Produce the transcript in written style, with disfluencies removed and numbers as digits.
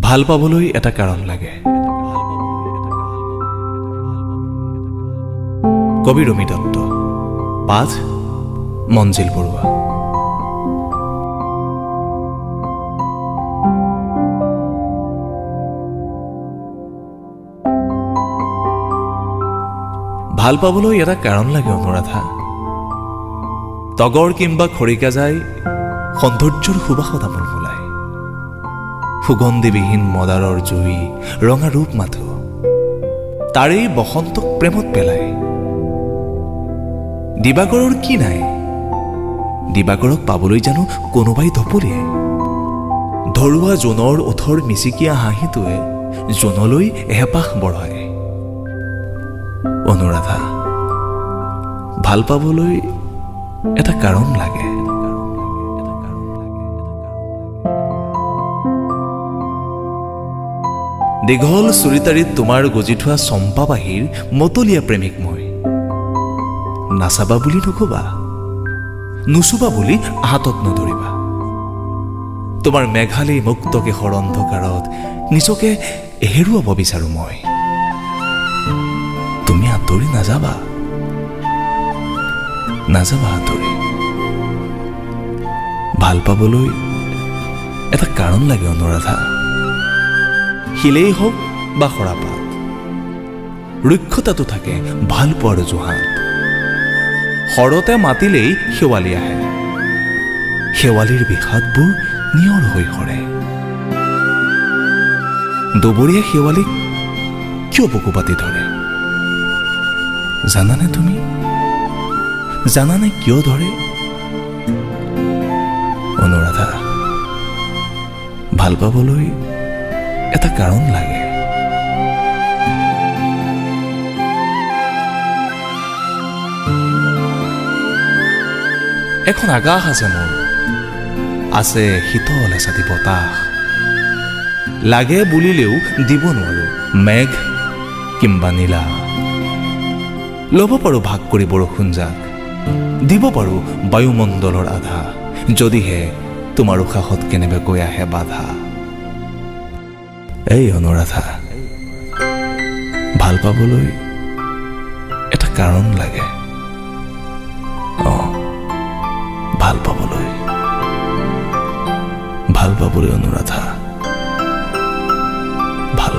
ভাল পাবলৈ এটা কাৰণ লাগে। কবি ৰমি দত্ত, পাঠ মঞ্জিল বৰুৱা। ভাল পাবলৈ এটা কাৰণ লাগে অনুৰাধা। তগৰ কিম্বা খৰিকা যায় সৌন্দৰ্যৰ সুবাসত আমোল মোলায়। সুগন্ধিবিহীন মদাৰৰ জুই ৰঙা ৰূপ মাথো তাৰেই বসন্তক প্ৰেমত পেলায়। দিবাকৰৰ কি নাই, দিবাকৰক পাবলৈ জানো কোনোবাই ধপলিয়াই। ধৰুৱা জোনৰ ওঠৰ মিচিকীয়া হাঁহিটোৱে জোনলৈ এহেপাহ বঢ়ায়। অনুৰাধা, ভাল পাবলৈ এটা কাৰণ লাগে। দীঘল চুৰিতাৰিত তোমাৰ গজি থোৱা চম্পা বাহিৰ মতলীয়া প্ৰেমিক মই। নাচাবা বুলি নকবা, নুচুবা বুলি হাতত নধৰিবা। তোমাৰ মেঘালী মুক্ত কেশৰ অন্ধকাৰত নিজকে হেৰুৱাব বিচাৰো মই। তুমি আঁতৰি নাযাবা, নাযাবা আঁতৰি। ভাল পাবলৈ এটা কাৰণ লাগে অনুৰাধা। শিলেই হওক বা সৰাপাত, ৰুক্ষতাটো থাকে ভাল পোৱাৰ জোহাত। শৰতে মাতিলেই শেৱালি আহে, শেৱালিৰ বিষাদবোৰ নিয়ৰ হৈ সৰে। দুবৰীয়া শেৱালিক কিয় বুকু পাতি ধৰে জানানে তুমি? জানানে কিয় ধৰে? অনুৰাধা, ভাল পাবলৈ এটা কাৰণ লাগে। এখন আকাশ আছে মোৰ, আছে শীতল এচাটি বতাহ। লাগে বুলিলেও দিব নোৱাৰো মেঘ কিম্বা নীলা। ল'ব পাৰো ভাগ কৰি বৰষুণ যাক, দিব পাৰো বায়ুমণ্ডলৰ আধা, যদিহে তোমাৰ উশাহত কেনেবাকৈ আহে বাধা। এই অনুৰাধা, ভাল পাবলৈ এটা কাৰণ লাগে। ভাল পাবলৈ অনুৰাধা, ভাল